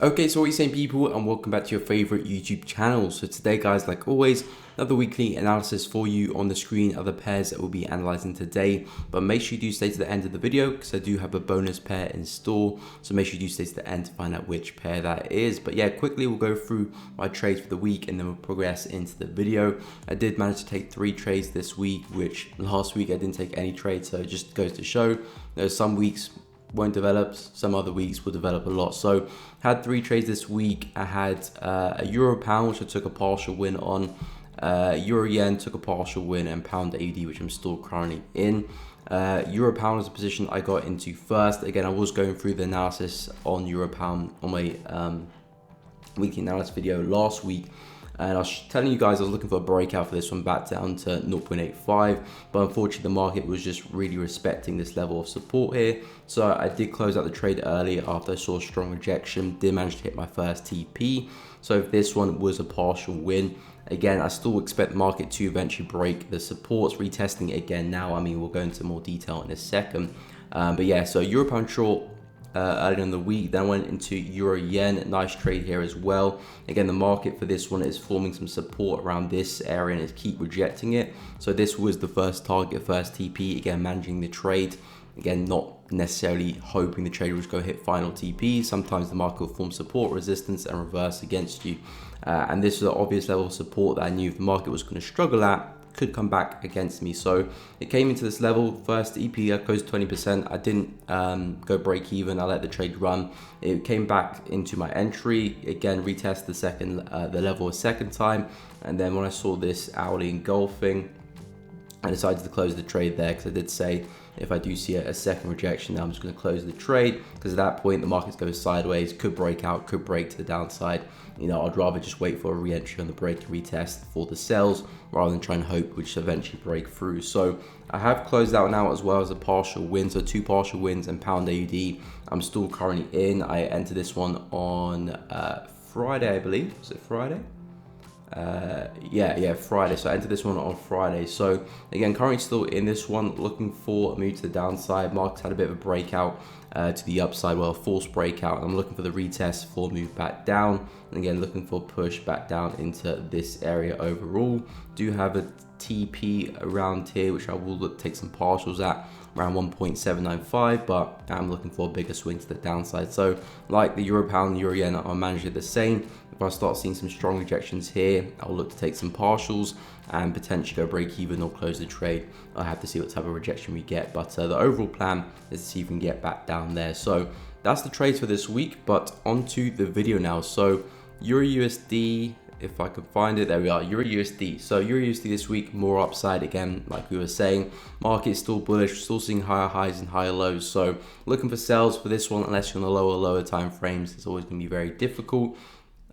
Okay, so what are you saying, people, and welcome back to your favorite YouTube channel. So today, guys, like always, another weekly analysis for you on the screen of the pairs that we'll be analyzing today. But make sure you do stay to the end of the video because I do have a bonus pair in store. So make sure you do stay to the end to find out which pair that is. But yeah, quickly we'll go through my trades for the week and then we'll progress into the video. I did manage to take 3 trades this week, which last week I didn't take any trades. So it just goes to show there's some weeks won't develop, some other weeks will develop a lot. So had 3 trades this week. I had a euro pound, which I took a partial win on, euro yen took a partial win, and pound AUD, which I'm still currently in. Euro pound is a position I got into first. Again, I was going through the analysis on euro pound on my weekly analysis video last week, and I was telling you guys I was looking for a breakout for this one back down to 0.85, but unfortunately the market was just really respecting this level of support here. So I did close out the trade early after I saw a strong rejection, did manage to hit my first TP. So this one was a partial win. Again, I still expect the market to eventually break the supports, retesting it again now. I mean, we'll go into more detail in a second. But yeah, so euro pound short earlier in the week, then went into euro yen. Nice trade here as well. Again, the market for this one is forming some support around this area and is keep rejecting it. So this was the first target, first TP. Again, managing the trade. Again, not necessarily hoping the trade was going to hit final TP. Sometimes the market will form support, resistance, and reverse against you. And this is an obvious level of support that I knew if the market was going to struggle at, could come back against me. So it came into this level, first EP, I closed 20%. I didn't go break even. I let the trade run. It came back into my entry again, retest the level a second time, and then when I saw this hourly engulfing, I decided to close the trade there because I did say if I do see a second rejection, I'm just going to close the trade, because at that point the market's going sideways, could break out, could break to the downside. You know, I'd rather just wait for a re-entry on the break and retest for the sells rather than try and hope which eventually break through. So I have closed that one out as well as a partial win, so 2 partial wins and pound AUD. I'm still currently in. I entered this one on Friday, I believe. Was it Friday? Yeah, Friday. So I entered this one on Friday. So again, currently still in this one, looking for a move to the downside. Markets had a bit of a breakout to the upside, well, a false breakout. I'm looking for the retest for a move back down, and again looking for a push back down into this area overall. Do have a TP around here, which I will look to take some partials at around 1.795, but I'm looking for a bigger swing to the downside. So like the euro pound, euro yen, I'll manage it the same. If I start seeing some strong rejections here, I'll look to take some partials and potentially go break even or close the trade. I'll have to see what type of rejection we get, but the overall plan is to see if we can get back down there. So that's the trades for this week, but onto the video now. So EURUSD, if I can find it, there we are, EURUSD. So EURUSD this week, more upside again, like we were saying. Market is still bullish, still seeing higher highs and higher lows. So looking for sells for this one, unless you're on the lower time frames, it's always going to be very difficult.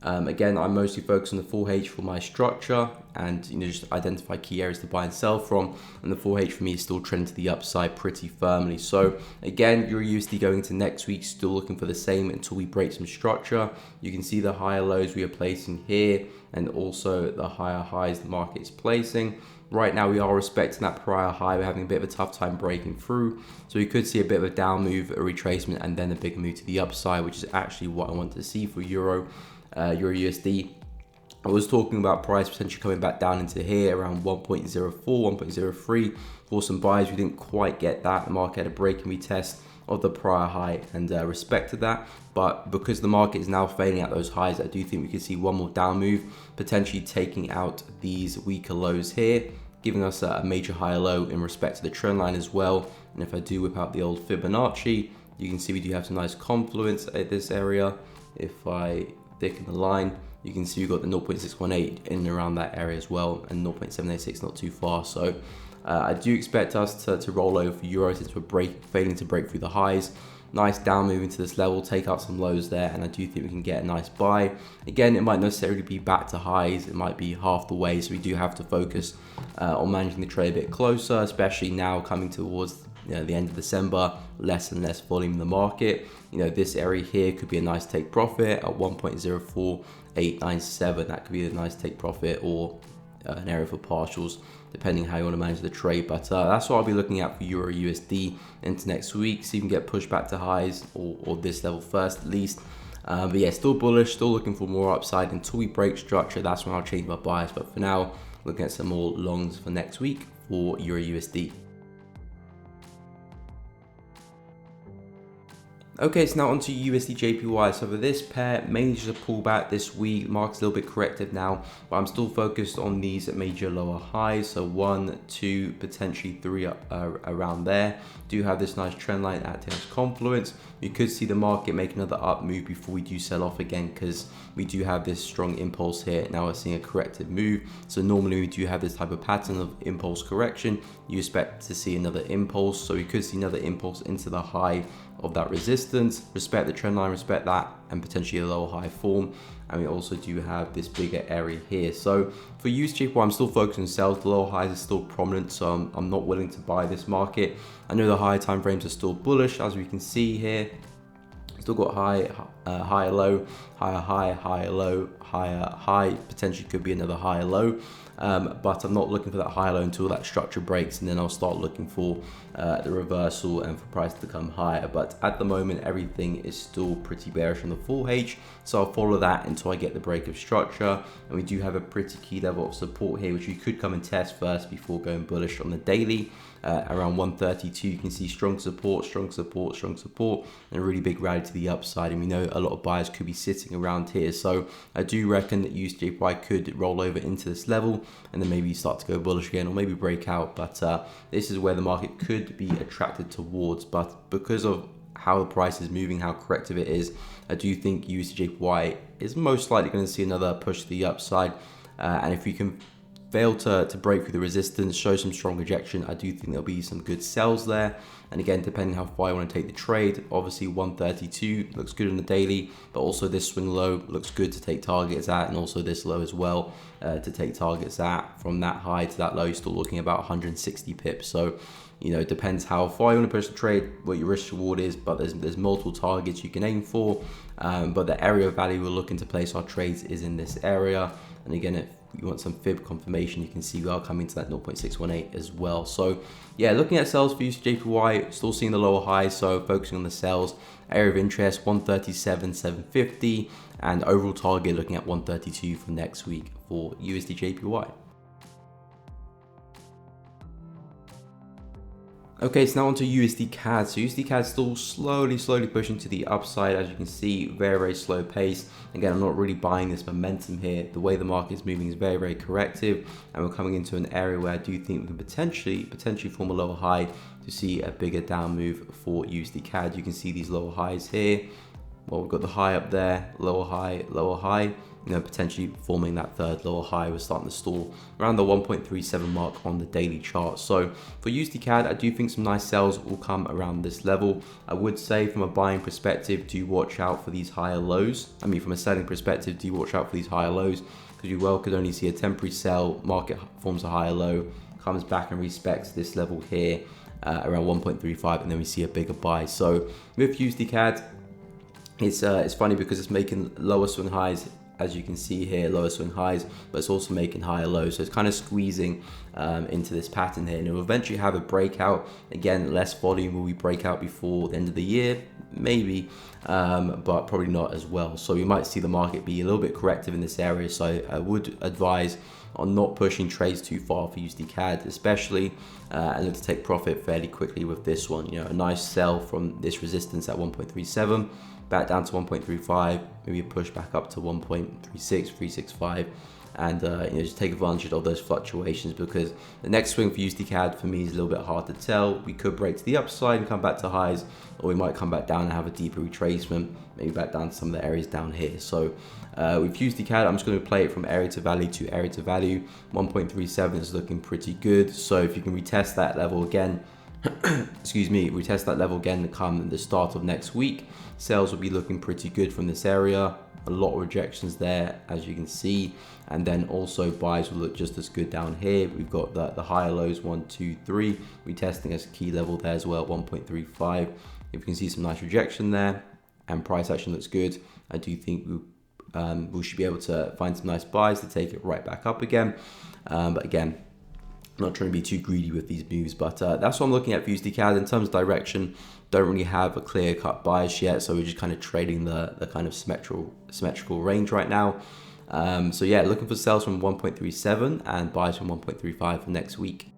Again, I'm mostly focused on the 4H for my structure and just identify key areas to buy and sell from, and the 4H for me is still trending to the upside pretty firmly. So again, EURUSD going into next week, still looking for the same until we break some structure. You can see the higher lows we are placing here and also the higher highs the market is placing. Right now we are respecting that prior high. We're having a bit of a tough time breaking through, so we could see a bit of a down move, a retracement, and then a bigger move to the upside, which is actually what I want to see for EURUSD. I was talking about price potentially coming back down into here around 1.04, 1.03 for some buys. We didn't quite get that. The market had a break and retest of the prior high and respected that, but because the market is now failing at those highs, I do think we could see one more down move, potentially taking out these weaker lows here, giving us a major higher low in respect to the trend line as well. And if I do whip out the old Fibonacci, you can see we do have some nice confluence at this area. If I thicken the line, you can see we've got the 0.618 in and around that area as well, and 0.786 not too far. So I do expect us to roll over for euros since we're failing to break through the highs. Nice down move into this level, take out some lows there, and I do think we can get a nice buy. Again, it might not necessarily be back to highs, it might be half the way, so we do have to focus on managing the trade a bit closer, especially now coming towards the end of December, less and less volume in the market. This area here could be a nice take profit at 1.04897. That could be a nice take profit, or an area for partials, depending how you want to manage the trade. But that's what I'll be looking at for EURUSD into next week. See if we can get pushed back to highs or this level first at least. But yeah, still bullish, still looking for more upside until we break structure. That's when I'll change my bias. But for now, looking at some more longs for next week for EURUSD. Okay, so now onto USD JPY. So for this pair, mainly just a pullback this week. Market's a little bit corrective now, but I'm still focused on these major lower highs. So 1, 2, potentially 3 around there. Do have this nice trend line acting as confluence. We could see the market make another up move before we do sell off again, because we do have this strong impulse here. Now we're seeing a corrective move. So normally we do have this type of pattern of impulse correction. You expect to see another impulse. So we could see another impulse into the high of that resistance, respect the trend line, respect that, and potentially a lower high form. And we also do have this bigger area here. So for USD JPY, I'm still focused on sales. The lower highs are still prominent, so I'm not willing to buy this market. I know the higher time frames are still bullish, as we can see here. Still got higher low, higher high, higher low, higher high, potentially could be another higher low. But I'm not looking for that higher low until that structure breaks, and then I'll start looking for the reversal and for price to come higher. But at the moment, everything is still pretty bearish on the full H, so I'll follow that until I get the break of structure. And we do have a pretty key level of support here, which you could come and test first before going bullish on the daily. Around 132, you can see strong support, strong support, strong support, and a really big rally to the upside. And we know a lot of buyers could be sitting around here, so I do reckon that USD JPY could roll over into this level and then maybe start to go bullish again, or maybe break out. But this is where the market could be attracted towards. But because of how the price is moving, how corrective it is, I do think USD JPY is most likely going to see another push to the upside. And if we can fail to break through the resistance, show some strong rejection, I do think there'll be some good sells there. And again, depending how far I want to take the trade, obviously 132 looks good on the daily, but also this swing low looks good to take targets at, and also this low as well to take targets at. From that high to that low, you're still looking about 160 pips. So, you know, it depends how far you want to push the trade, what your risk reward is, but there's multiple targets you can aim for. But the area of value we're looking to place our trades is in this area. And again, if you want some fib confirmation, you can see we are coming to that 0.618 as well. So yeah, looking at sales for USD JPY, still seeing the lower highs, so focusing on the sales. Area of interest 137.750, and overall target looking at 132 for next week for USD JPY. Okay, so now onto USD CAD. So USD CAD still slowly pushing to the upside. As you can see, very slow pace. Again, I'm not really buying this momentum here. The way the market is moving is very corrective, and we're coming into an area where I do think we can potentially form a lower high to see a bigger down move for USD CAD. You can see these lower highs here. Well, we've got the high up there, lower high, you know, potentially forming that third lower high. We're starting to stall around the 1.37 mark on the daily chart. So for USD CAD, I do think some nice sells will come around this level. I would say from a buying perspective, do watch out for these higher lows. I mean, from a selling perspective, do watch out for these higher lows, because you well could only see a temporary sell, market forms a higher low, comes back and respects this level here around 1.35, and then we see a bigger buy. So with USD CAD, it's funny because it's making lower swing highs, as you can see here, lower swing highs, but it's also making higher lows. So it's kind of squeezing into this pattern here, and it will eventually have a breakout. Again, less volume. Will we break out before the end of the year? Maybe, but probably not as well. So we might see the market be a little bit corrective in this area. So I would advise on not pushing trades too far for USD CAD, especially, and look to take profit fairly quickly with this one. You know, a nice sell from this resistance at 1.37. back down to 1.35, maybe a push back up to 1.36, 365, and you know, just take advantage of those fluctuations, because the next swing for USD CAD for me is a little bit hard to tell. We could break to the upside and come back to highs, or we might come back down and have a deeper retracement, maybe back down to some of the areas down here. So with USD CAD, I'm just going to play it from area to value to area to value. 1.37 is looking pretty good, so if you can retest that level again, excuse me, retest that level again come the start of next week, sales will be looking pretty good from this area. A lot of rejections there, as you can see, and then also buys will look just as good down here. We've got the higher lows, 1, 2, 3, retesting as a key level there as well, 1.35. If you can see some nice rejection there, and price action looks good, I do think we should be able to find some nice buys to take it right back up again. But again, not trying to be too greedy with these moves, but that's what I'm looking at for USD CAD. In terms of direction, don't really have a clear-cut bias yet, so we're just kind of trading the kind of symmetrical range right now. So yeah, looking for sales from 1.37 and buys from 1.35 for next week.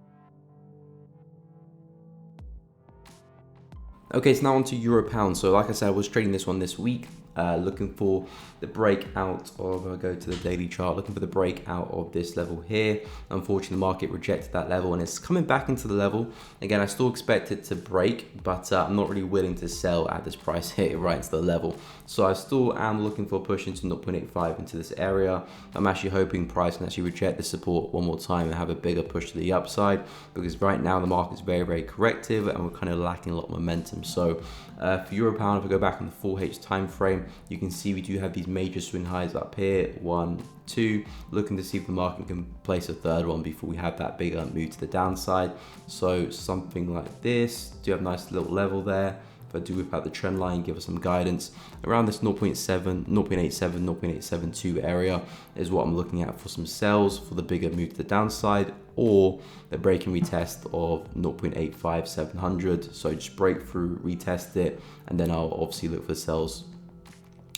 Okay, so now on to Euro Pound. So like I said, I was trading this one this week. Looking for the breakout of, I'll go to the daily chart, looking for the breakout of this level here. Unfortunately, the market rejected that level and it's coming back into the level. Again, I still expect it to break, but I'm not really willing to sell at this price here right into the level. So I still am looking for a push into 0.85 into this area. I'm actually hoping price can actually reject the support one more time and have a bigger push to the upside, because right now the market's very, very corrective and we're kind of lacking a lot of momentum. So for Euro Pound, if we go back on the 4H time frame, you can see we do have these major swing highs up here, 1, 2, looking to see if the market can place a third one before we have that bigger move to the downside. So something like this, do have a nice little level there. If I do whip out the trend line, give us some guidance around this 0.7, 0.87, 0.872 area is what I'm looking at for some sells for the bigger move to the downside, or the break and retest of 0.85700. So just break through, retest it, and then I'll obviously look for sells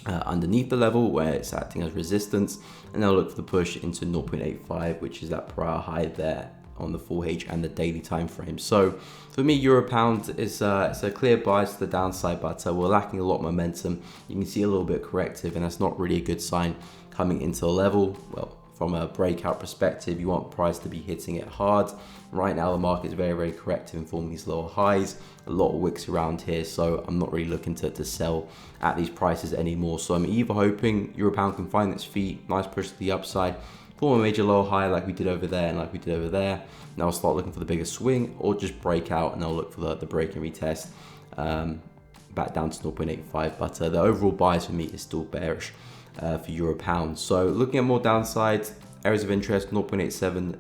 underneath the level where it's acting as resistance, and I'll look for the push into 0.85, which is that prior high there on the 4H and the daily time frame. So for me, Euro Pound is it's a clear bias to the downside, but we're lacking a lot of momentum. You can see a little bit corrective, and that's not really a good sign coming into a level. Well, from a breakout perspective, you want price to be hitting it hard. Right now, the market is very, very corrective and forming these lower highs. A lot of wicks around here, so I'm not really looking to sell at these prices anymore. So I'm either hoping Euro Pound can find its feet, nice push to the upside, form a major low high like we did over there and like we did over there. Now I'll start looking for the bigger swing, or just break out and I'll look for the break and retest back down to 0.85. But the overall bias for me is still bearish for Euro Pound. So looking at more downside areas of interest, 0.87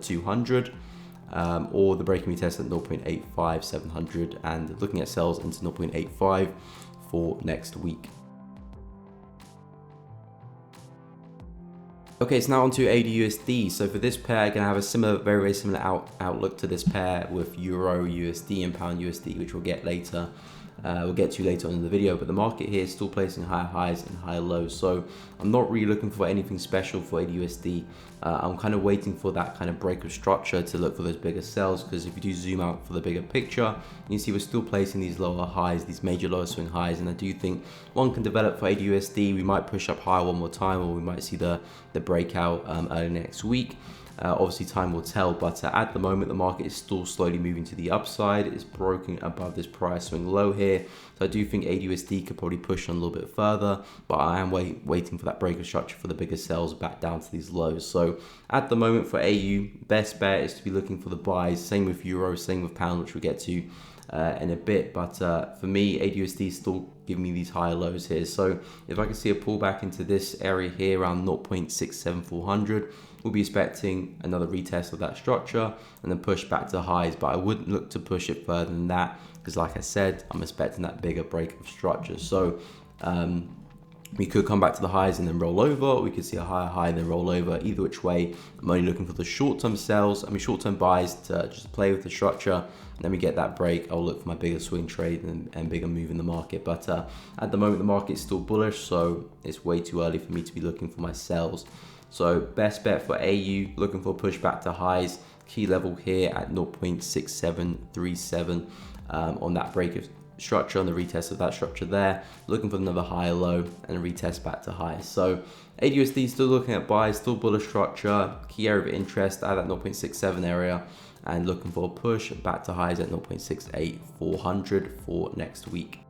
200, or the break and retest at 0.85 700, and looking at sells into 0.85 for next week. Okay, so now on to AUD/USD. So for this pair, I'm going to have a similar, very, very similar outlook to this pair with Euro USD and Pound USD, which we'll get later. We'll get to later on in the video, but the market here is still placing higher highs and higher lows. So I'm not really looking for anything special for AUD/USD. I'm kind of waiting for that kind of break of structure to look for those bigger sells, because if you do zoom out for the bigger picture, you see we're still placing these lower highs, these major lower swing highs, and I do think one can develop for AUD/USD. We might push up higher one more time, or we might see the breakout early next week. Obviously time will tell, but at the moment the market is still slowly moving to the upside. It's broken above this price swing low here, so I do think AUD/USD could probably push on a little bit further, but I am waiting for that break of structure for the bigger sells back down to these lows. So at the moment for AU, best bet is to be looking for the buys. Same with Euro, same with Pound, which we'll get to in a bit. But for me, AUD/USD is still giving me these higher lows here. So if I can see a pullback into this area here around 0.67400, we'll be expecting another retest of that structure and then push back to highs, but I wouldn't look to push it further than that, because like I said, I'm expecting that bigger break of structure. So we could come back to the highs and then roll over, or we could see a higher high and then roll over. Either which way, I'm only looking for the short-term sells, short-term buys to just play with the structure, and then we get that break, I'll look for my bigger swing trade and bigger move in the market. But at the moment, the market is still bullish, so it's way too early for me to be looking for my sells. So best bet for AU, looking for a push back to highs, key level here at 0.6737 on that break of structure, on the retest of that structure there, looking for another higher low and a retest back to highs. So AUD/USD still looking at buys, still bullish structure, key area of interest at that 0.67 area, and looking for a push back to highs at 0.68400 for next week.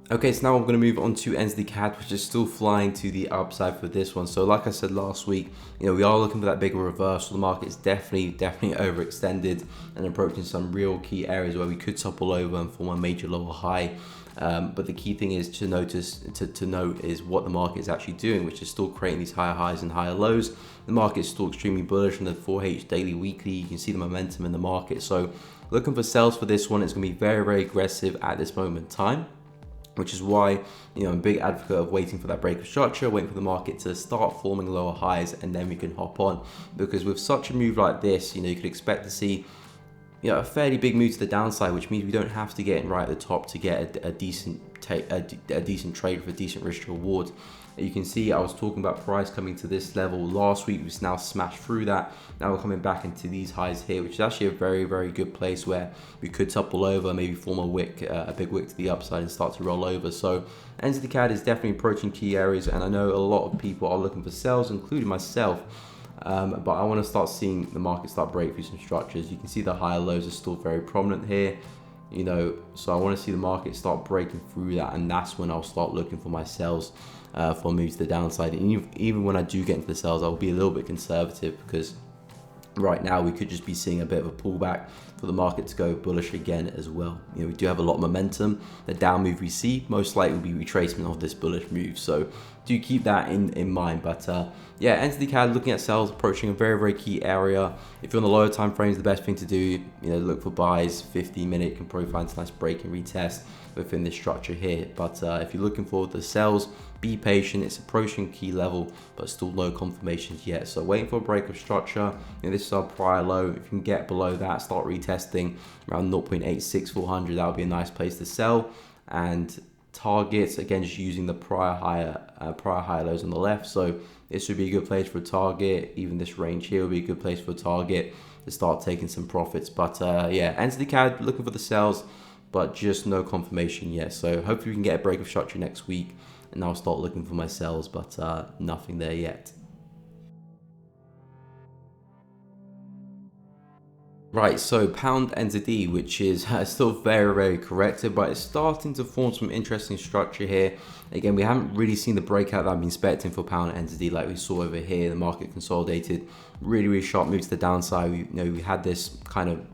Okay, so now I'm going to move on to NZD CAD, which is still flying to the upside for this one. So like I said last week, we are looking for that bigger reversal. The market is definitely overextended and approaching some real key areas where we could topple over and form a major lower high. But the key thing is to note is what the market is actually doing, which is still creating these higher highs and higher lows. The market is still extremely bullish on the 4H daily, weekly. You can see the momentum in the market. So looking for sells for this one, it's going to be very, very aggressive at this moment in time. which is why, I'm a big advocate of waiting for that break of structure, waiting for the market to start forming lower highs, and then we can hop on. Because with such a move like this, you could expect to see a fairly big move to the downside, which means we don't have to get in right at the top to get a decent trade with a decent risk to reward. You can see I was talking about price coming to this level last week. We've now smashed through that. Now we're coming back into these highs here, which is actually a very, very good place where we could topple over, maybe form a big wick to the upside and start to roll over. So NZD CAD is definitely approaching key areas, and I know a lot of people are looking for sells, including myself. But I want to start seeing the market start break through some structures. You can see the higher lows are still very prominent here, so I want to see the market start breaking through that, and that's when I'll start looking for my sells for moves to the downside. And even when I do get into the sells, I'll be a little bit conservative, because right now we could just be seeing a bit of a pullback for the market to go bullish again as well. We do have a lot of momentum. The down move we see most likely will be retracement of this bullish move, so do keep that in mind. But yeah, NZD CAD, looking at sells, approaching a very, very key area. If you're on the lower time frames, the best thing to do, look for buys. 15-minute can probably find a nice break and retest within this structure here. But if you're looking for the sells, be patient. It's approaching key level, but still no confirmations yet. So waiting for a break of structure. This is our prior low. If you can get below that, start retesting around 0.86400. That would be a nice place to sell. And targets, again, just using the prior higher lows on the left. So this would be a good place for a target. Even this range here would be a good place for a target to start taking some profits. But yeah, NZD CAD, looking for the sells, but just no confirmation yet. So hopefully we can get a break of structure next week, and I'll start looking for my sells, but nothing there yet. Right, so pound NZD, which is still very, very corrected, but it's starting to form some interesting structure here. Again, we haven't really seen the breakout that I've been expecting for pound NZD like we saw over here. The market consolidated, really, really sharp move to the downside. We had this kind of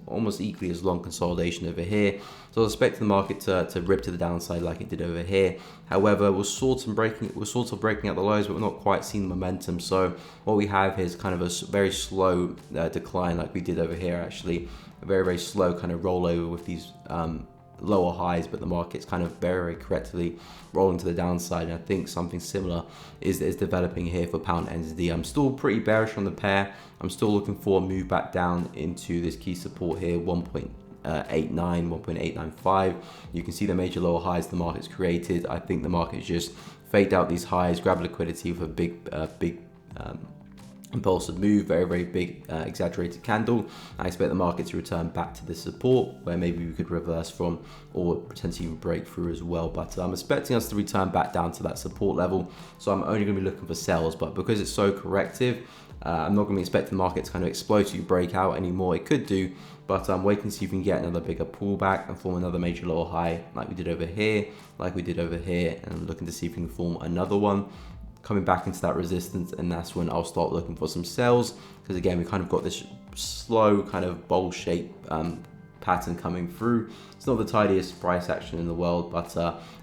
almost equally as long consolidation over here. So I was expecting the market to rip to the downside like it did over here. However, we're sort of breaking out the lows, but we're not quite seeing the momentum. So what we have here is kind of a very slow decline like we did over here, actually. A very, very slow kind of rollover with these lower highs, but the market's kind of very, very correctly rolling to the downside. And I think something similar is developing here for pound NZD. I'm still pretty bearish on the pair. I'm still looking for a move back down into this key support here, 1.89, 1.895. You can see the major lower highs the market's created. I think the market's just faked out these highs, grabbed liquidity with a big impulsive move, very, very big exaggerated candle. I expect the market to return back to this support where maybe we could reverse from, or potentially even break through as well. But I'm expecting us to return back down to that support level, so I'm only going to be looking for sells. But because it's so corrective, I'm not going to be expecting the market to kind of explode to break out anymore. It could do, but I'm waiting to see if we can get another bigger pullback and form another major lower high like we did over here, and I'm looking to see if we can form another one coming back into that resistance, and that's when I'll start looking for some sells, because again, we kind of got this slow kind of bowl shape pattern coming through. It's not the tidiest price action in the world, but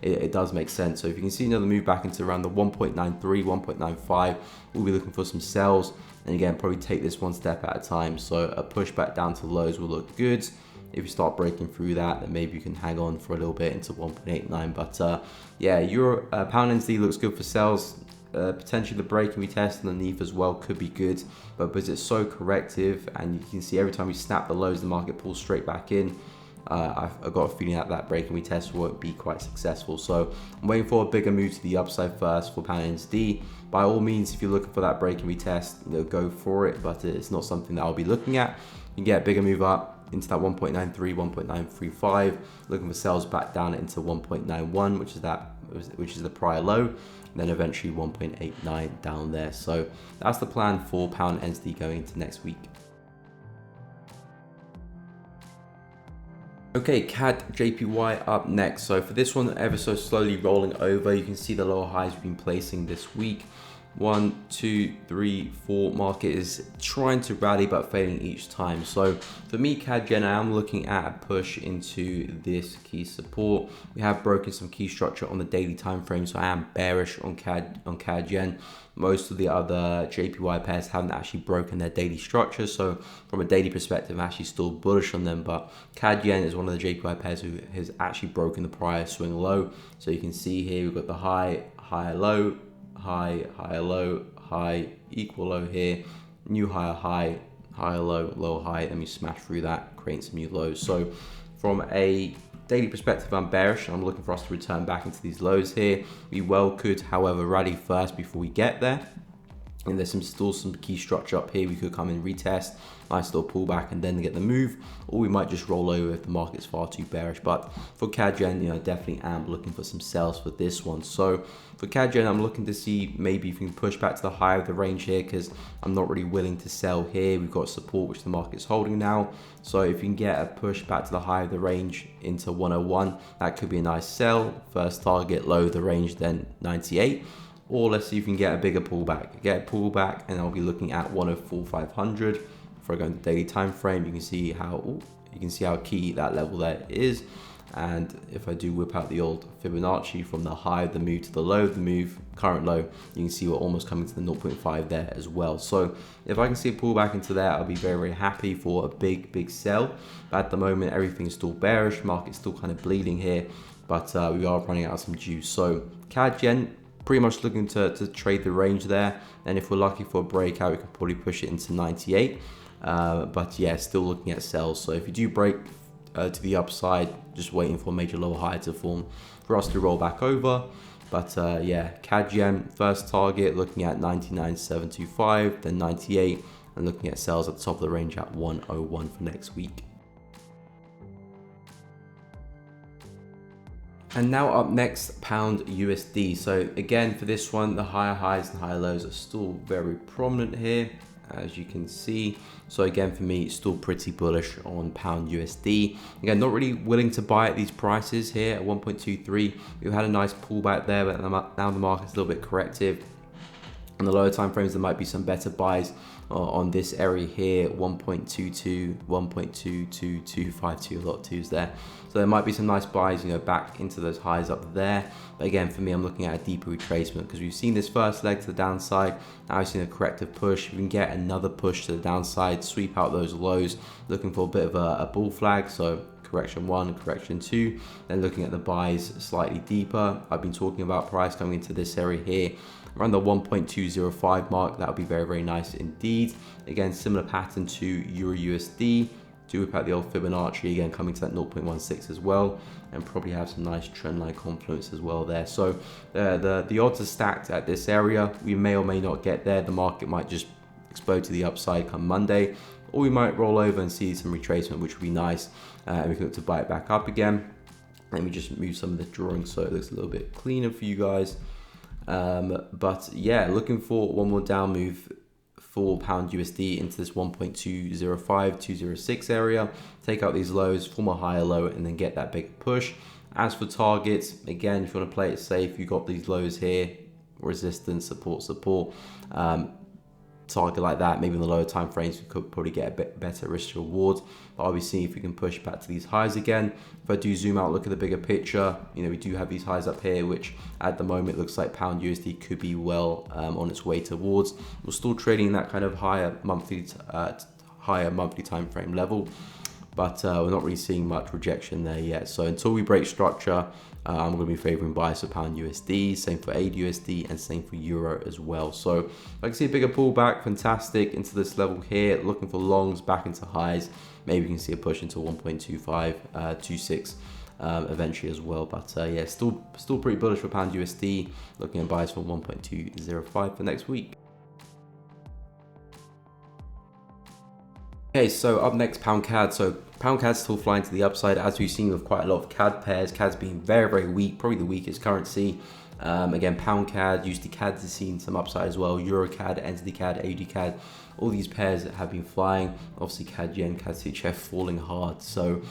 it does make sense. So if you can see another move back into around the 1.93, 1.95, we'll be looking for some sells, and again, probably take this one step at a time. So a push back down to lows will look good. If you start breaking through that, then maybe you can hang on for a little bit into 1.89. But yeah, pound NZD looks good for sells. Potentially the break and retest underneath as well could be good, but because it's so corrective, and you can see every time we snap the lows, the market pulls straight back in. I've got a feeling that break and retest won't be quite successful. So I'm waiting for a bigger move to the upside first for pound NZD. By all means, if you're looking for that break and retest, go for it, but it's not something that I'll be looking at. You can get a bigger move up into that 1.93, 1.935, looking for sales back down into 1.91, which is the prior low, and then eventually 1.89 down there. So that's the plan for pound NZD going into next week. Okay, CAD JPY up next. So for this one, ever so slowly rolling over. You can see the lower highs we've been placing this week. 1, 2, 3, 4. Market is trying to rally but failing each time. So for me, CAD Yen, I am looking at a push into this key support. We have broken some key structure on the daily time frame, so I am bearish on CAD Yen. Most of the other JPY pairs haven't actually broken their daily structure, so from a daily perspective, I'm actually still bullish on them. But CAD Yen is one of the JPY pairs who has actually broken the prior swing low. So you can see here we've got the high, higher low, high, higher low, high, equal low here, new higher high, higher low, lower high. Let me smash through that, create some new lows. So from a daily perspective, I'm bearish. I'm looking for us to return back into these lows here. We well could, however, rally first before we get there. And there's still some key structure up here. We could come and retest, nice little pullback, and then get the move, or we might just roll over if the market's far too bearish. But for CAD Yen, definitely am looking for some sales for this one. So for CAD Yen, I'm looking to see maybe if we can push back to the high of the range here, because I'm not really willing to sell here. We've got support which the market's holding now. So if you can get a push back to the high of the range into 101, that could be a nice sell. First target, low of the range, then 98. Or let's see if we can get a bigger pullback. Get a pullback, and I'll be looking at 104,500. If I go into daily time frame, you can see how key that level there is. And if I do whip out the old Fibonacci from the high of the move to the low of the move, current low, you can see we're almost coming to the 0.5 there as well. So if I can see a pullback into there, I'll be very, very happy for a big sell. But at the moment, everything is still bearish. Market's still kind of bleeding here, but we are running out of some juice. So CAD Yen, pretty much looking to trade the range there, and if we're lucky for a breakout, we can probably push it into 98. But yeah, still looking at sells. So if you do break to the upside, just waiting for a major lower high to form for us to roll back over. But yeah, CAD Yen, first target looking at 99.725, then 98, and looking at sells at the top of the range at 101 for next week. And now up next, pound USD. So again, for this one, the higher highs and higher lows are still very prominent here, as you can see. So again, for me, still pretty bullish on pound USD. Again, not really willing to buy at these prices here at 1.23. We've had a nice pullback there, but now the market's a little bit corrective. On the lower time frames, there might be some better buys on this area here, 1.22, 1.22, 252, a lot of twos there. So there might be some nice buys, back into those highs up there. But again, for me, I'm looking at a deeper retracement, because we've seen this first leg to the downside. Now we've seen a corrective push. We can get another push to the downside, sweep out those lows, looking for a bit of a bull flag. So correction 1, correction 2, then looking at the buys slightly deeper. I've been talking about price coming into this area here around the 1.205 mark. That would be very, very nice indeed. Again, similar pattern to EURUSD. Do whip out the old Fibonacci, again coming to that 0.16 as well, and probably have some nice trend line confluence as well there. So the odds are stacked at this area. We may or may not get there. The market might just explode to the upside come Monday, or we might roll over and see some retracement, which would be nice, and we can look to buy it back up again. Let me just move some of the drawings so it looks a little bit cleaner for you guys. But yeah, looking for one more down move for pound USD into this 1.205, 206 area, take out these lows, form a higher low, and then get that big push. As for targets, again, if you want to play it safe, you got these lows here, resistance, support, target like that, maybe in the lower time frames, we could probably get a bit better risk to reward. But obviously, if we can push back to these highs again, if I do zoom out, look at the bigger picture, we do have these highs up here, which at the moment looks like pound USD could be well on its way towards. We're still trading that kind of higher monthly time frame level, but we're not really seeing much rejection there yet. So until we break structure, I'm going to be favoring buys for pound USD, same for AUD and same for euro as well. So I can see a bigger pullback, fantastic, into this level here, looking for longs back into highs. Maybe we can see a push into 1.25, 26 eventually as well. But yeah, still pretty bullish for pound USD, looking at buys for 1.205 for next week. Okay, so up next, pound CAD. So pound CAD's still flying to the upside, as we've seen with quite a lot of CAD pairs. CAD's been very, very weak, probably the weakest currency. Again, pound CAD, USD CAD has seen some upside as well. Euro CAD, NZD CAD, AUD CAD, all these pairs have been flying. Obviously, CAD Yen, CAD CHF falling hard. So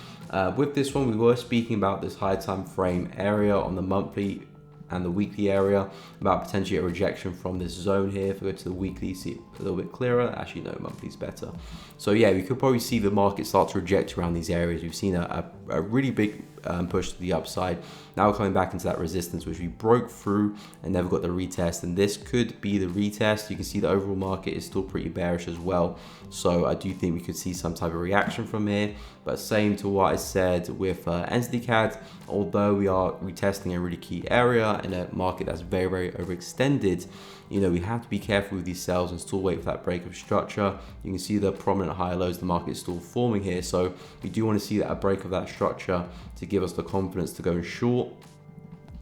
with this one, we were speaking about this high time frame area on the monthly and the weekly area about potentially a rejection from this zone here. If we go to the weekly, see it a little bit clearer. Actually, no, monthly's better. So yeah, we could probably see the market start to reject around these areas. We've seen a really big push to the upside. Now we're coming back into that resistance, which we broke through and never got the retest. And this could be the retest. You can see the overall market is still pretty bearish as well. So I do think we could see some type of reaction from here. But same to what I said with NZD CAD, although we are retesting a really key area in a market that's very, very overextended, you know, we have to be careful with these sells and still wait for that break of structure. You can see the prominent higher lows the market is still forming here. So we do want to see that a break of that structure to give us the confidence to go short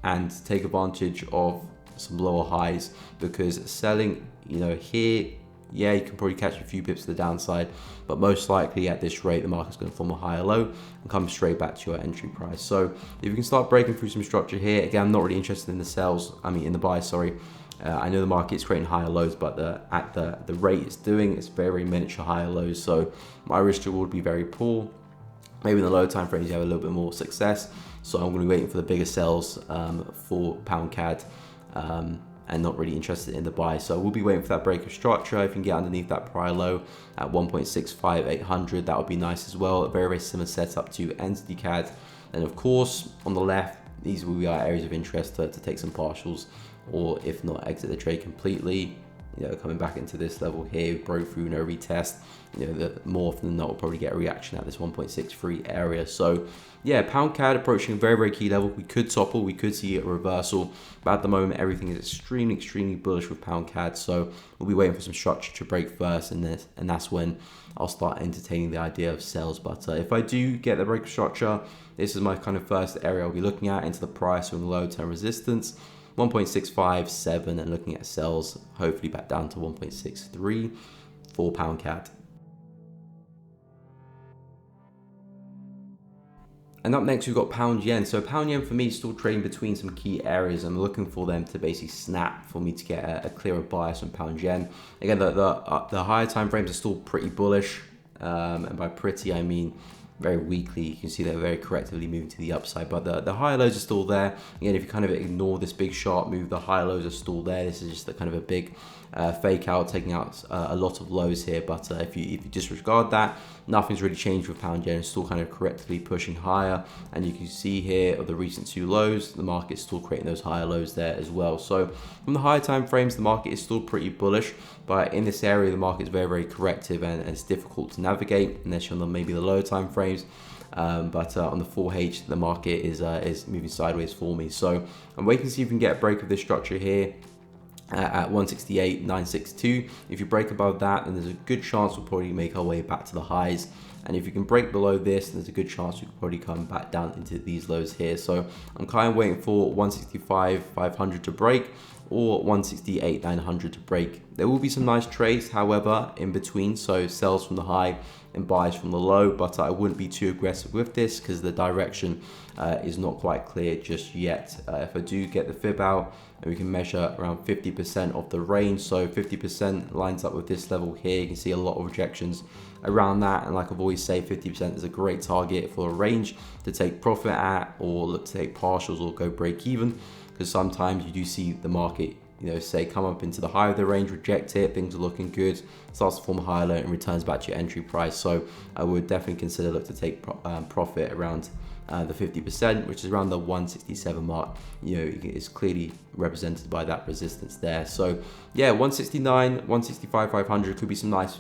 and take advantage of some lower highs, because selling, you know, here, yeah, you can probably catch a few pips to the downside, but most likely at this rate, the market's going to form a higher low and come straight back to your entry price. So if you can start breaking through some structure here, again, I'm not really interested in the sells, in the buy, sorry. I know the market's creating higher lows, but at the rate it's doing, it's very, very miniature higher lows. So my risk reward would be very poor. Maybe in the lower time frames, you have a little bit more success. So I'm going to be waiting for the bigger sells for pound CAD. And not really interested in the buy. So we'll be waiting for that break of structure. If you can get underneath that prior low at 1.65800, that would be nice as well. A very, very similar setup to NZD CAD. And of course, on the left, these will be our areas of interest to take some partials, or if not, exit the trade completely. You know, coming back into this level here, broke through, no retest. You know, more often than not, we'll probably get a reaction at this 1.63 area. So yeah, pound CAD approaching a very, very key level. We could topple, we could see a reversal, but at the moment, everything is extremely, extremely bullish with pound CAD. So we'll be waiting for some structure to break first, and that's when I'll start entertaining the idea of sells. But if I do get the break of structure, this is my kind of first area I'll be looking at into the price from low term resistance. 1.657, and looking at sells, hopefully back down to 1.63 for pound CAD. And up next, we've got pound yen. So pound yen for me is still trading between some key areas. I'm looking for them to basically snap for me to get a clearer bias on pound yen. Again, the higher time frames are still pretty bullish. And by pretty, I mean very weakly. You can see they're very correctively moving to the upside, but the higher lows are still there. Again, if you kind of ignore this big sharp move, the higher lows are still there. This is just a kind of a big fake out, taking out a lot of lows here. But if you disregard that, nothing's really changed with pound yen. It's still kind of correctly pushing higher, and you can see here of the recent two lows, the market's still creating those higher lows there as well. So from the higher time frames, the market is still pretty bullish, but in this area, the market is very, very corrective, and it's difficult to navigate unless you're on maybe the lower time frames. But on the 4H, the market is moving sideways for me. So I'm waiting to see if we can get a break of this structure here at 168.962. If you break above that, then there's a good chance we'll probably make our way back to the highs. And if you can break below this, there's a good chance we could probably come back down into these lows here. So I'm kind of waiting for 165.500 to break, or 168.900 to break. There will be some nice trades, however, in between. So sells from the high and buys from the low, but I wouldn't be too aggressive with this because the direction is not quite clear just yet. If I do get the fib out, and we can measure around 50% of the range, so 50% lines up with this level here. You can see a lot of rejections around that, and like I've always say, 50% is a great target for a range to take profit at, or look to take partials or go break even, because sometimes you do see the market, you know, say come up into the high of the range, reject it, things are looking good, starts to form a higher low and returns back to your entry price. So I would definitely consider look to take profit around the 50%, which is around the 167 mark. You know, it's clearly represented by that resistance there. So yeah, 169, 165, 500 could be some nice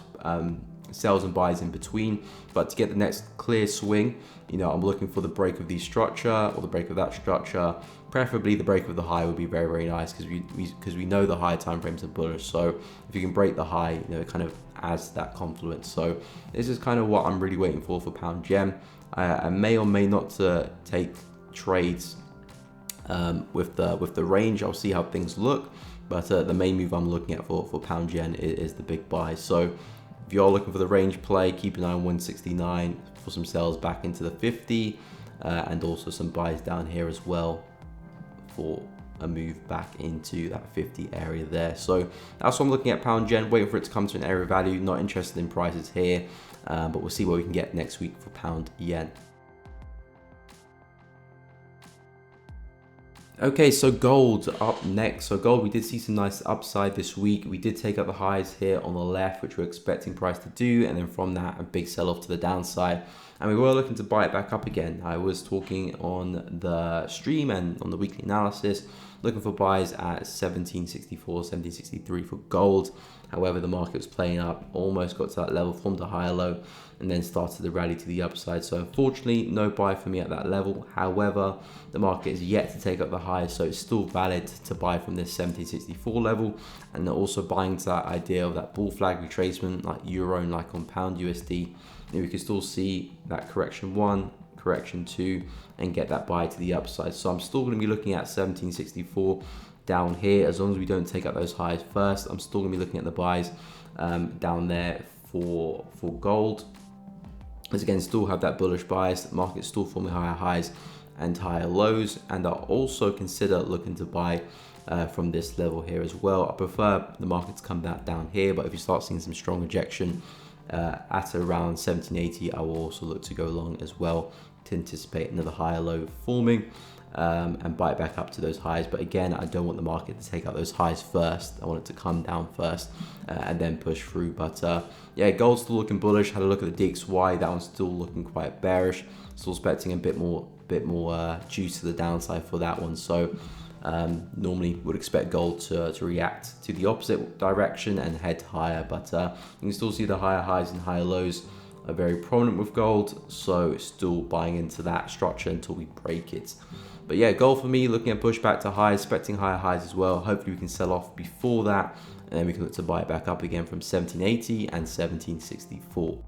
sells and buys in between, but to get the next clear swing, you know, I'm looking for the break of the structure or the break of that structure. Preferably the break of the high would be very, very nice, because we know the higher time frames are bullish. So if you can break the high, you know, it kind of adds that confluence. So this is kind of what I'm really waiting for pound yen. I may or may not take trades with the range. I'll see how things look, but the main move I'm looking at for pound yen is the big buy. So if you're looking for the range play, keep an eye on 169 for some sells back into the 50, and also some buys down here as well for a move back into that 50 area there. So that's what I'm looking at pound yen, waiting for it to come to an area of value. Not interested in prices here, but we'll see what we can get next week for pound yen. Okay, so gold up next. So gold, we did see some nice upside this week. We did take out the highs here on the left, which we're expecting price to do. And then from that, a big sell off to the downside. And we were looking to buy it back up again. I was talking on the stream and on the weekly analysis, looking for buys at 1764, 1763 for gold. However, the market was playing up, almost got to that level, formed a higher low, and then started the rally to the upside. So unfortunately, no buy for me at that level. However, the market is yet to take up the highs, so it's still valid to buy from this 1764 level. And they're also buying to that idea of that bull flag retracement, like euro and like on pound USD. And we can still see that correction 1, correction 2, and get that buy to the upside. So I'm still going to be looking at 1764 down here. As long as we don't take out those highs first, I'm still going to be looking at the buys down there for gold. As again, still have that bullish bias. The market's still forming higher highs and higher lows, and I'll also consider looking to buy from this level here as well. I prefer the market to come back down here, but if you start seeing some strong rejection at around 1780, I will also look to go long as well to anticipate another higher low forming and buy it back up to those highs. But again, I don't want the market to take out those highs first. I want it to come down first and then push through. But yeah, gold's still looking bullish. Had a look at the DXY, that one's still looking quite bearish. Still expecting a bit more juice to the downside for that one. So normally would expect gold to react to the opposite direction and head higher, but you can still see the higher highs and higher lows are very prominent with gold, so still buying into that structure until we break it. But yeah, gold for me, looking at pushback to highs, expecting higher highs as well. Hopefully we can sell off before that, and then we can look to buy it back up again from 1780 and 1764.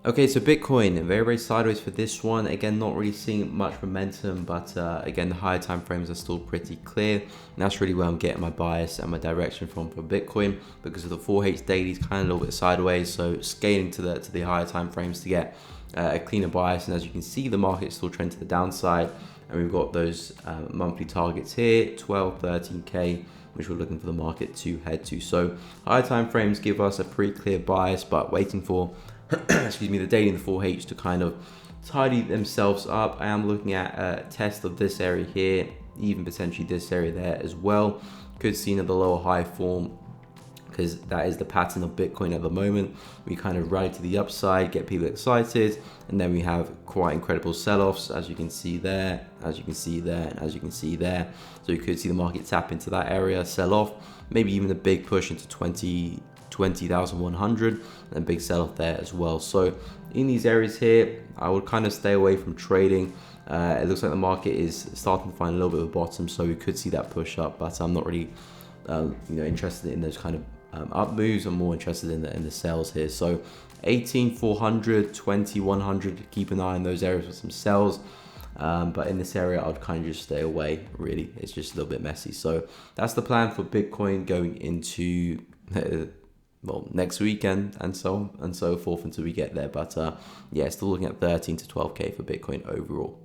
Okay, so Bitcoin, very sideways for this one. Again, not really seeing much momentum, but again, the higher time frames are still pretty clear. And that's really where I'm getting my bias and my direction from for Bitcoin, because of the 4H daily is kind of a little bit sideways. So scaling to the higher time frames to get a cleaner bias. And as you can see, the market is still trending to the downside. And we've got those monthly targets here, 12, 13K, which we're looking for the market to head to. So higher time frames give us a pretty clear bias, but waiting for excuse me, the daily and the 4H to kind of tidy themselves up. I am looking at a test of this area here, even potentially this area there as well. Could see another lower high form, because that is the pattern of Bitcoin at the moment. We kind of rally to the upside, get people excited, and then we have quite incredible sell-offs, as you can see there, as you can see there, and as you can see there. So you could see the market tap into that area, sell off, maybe even a big push into 20,100, and big sell off there as well. So in these areas here, I would kind of stay away from trading. It looks like the market is starting to find a little bit of a bottom, so we could see that push up, but I'm not really interested in those kind of up moves. I'm more interested in the sales here. So 18,400, 20,100, keep an eye on those areas for some sells. But in this area, I'd kind of just stay away, really. It's just a little bit messy. So that's the plan for Bitcoin going into well, next weekend and so on and so forth until we get there. But yeah, still looking at 13 to 12K for Bitcoin overall.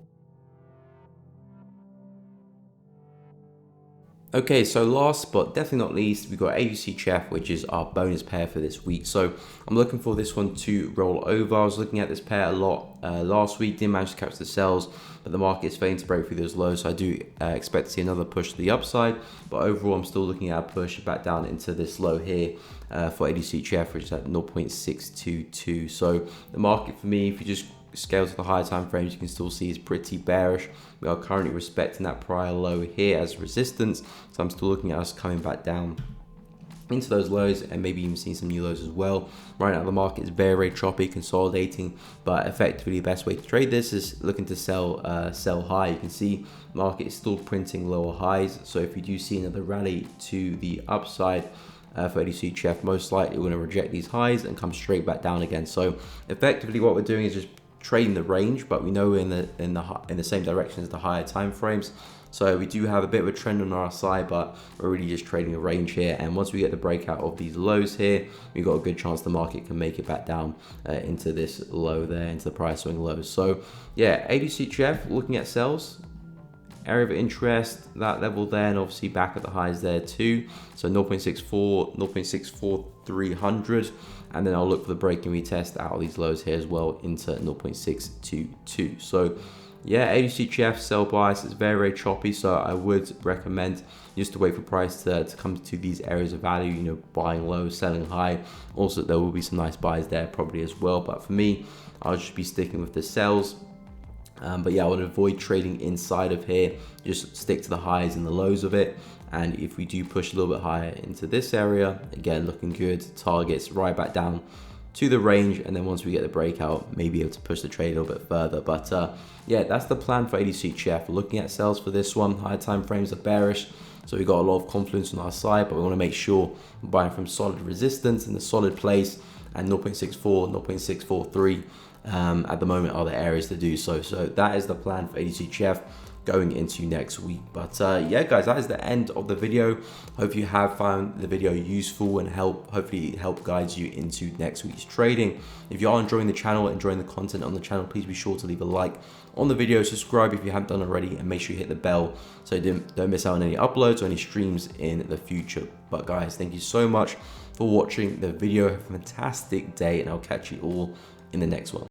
Okay, so last but definitely not least, we've got AUC Chef, which is our bonus pair for this week. So I'm looking for this one to roll over. I was looking at this pair a lot last week, didn't manage to catch the sells, but the market is failing to break through those lows. So I do expect to see another push to the upside, but overall I'm still looking at a push back down into this low here for AUC Chef, which is at 0.622. So the market for me, if you just scale to the higher time frames, you can still see is pretty bearish. We are currently respecting that prior low here as resistance, so I'm still looking at us coming back down into those lows and maybe even seeing some new lows as well. Right now the market is very choppy, consolidating, but effectively the best way to trade this is looking to sell high. You can see the market is still printing lower highs, so if you do see another rally to the upside for ADC Chef, most likely we're going to reject these highs and come straight back down again. So effectively what we're doing is just trading the range, but we know in the same direction as the higher time frames. So we do have a bit of a trend on our side, but we're really just trading a range here. And once we get the breakout of these lows here, we've got a good chance the market can make it back down into this low there, into the price swing lows. So yeah, ADC Chef looking at sells. area of interest, that level there, and obviously back at the highs there too. So 0.64, 0.64300, and then I'll look for the break and retest out of these lows here as well into 0.622. So yeah, AUD/CHF sell bias is very, very choppy, so I would recommend just to wait for price to come to these areas of value, you know, buying low, selling high. Also, there will be some nice buys there probably as well, but for me, I'll just be sticking with the sells. But yeah, I would avoid trading inside of here, just stick to the highs and the lows of it. And if we do push a little bit higher into this area, again, looking good, targets right back down to the range, and then once we get the breakout, maybe able to push the trade a little bit further. But yeah, that's the plan for AUD/CHF. We're looking at sales for this one. Higher time frames are bearish, so we've got a lot of confidence on our side, but we want to make sure we're buying from solid resistance in the solid place, and 0.64, 0.643 at the moment are the areas to do so. So that is the plan for AUD/CHF going into next week. But yeah guys, that is the end of the video. Hope you have found the video useful and hopefully help guide you into next week's trading. If you are enjoying the channel, enjoying the content on the channel, please be sure to leave a like on the video, subscribe if you haven't done already, and make sure you hit the bell so you don't miss out on any uploads or any streams in the future. But guys, thank you so much for watching the video. Have a fantastic day, and I'll catch you all in the next one.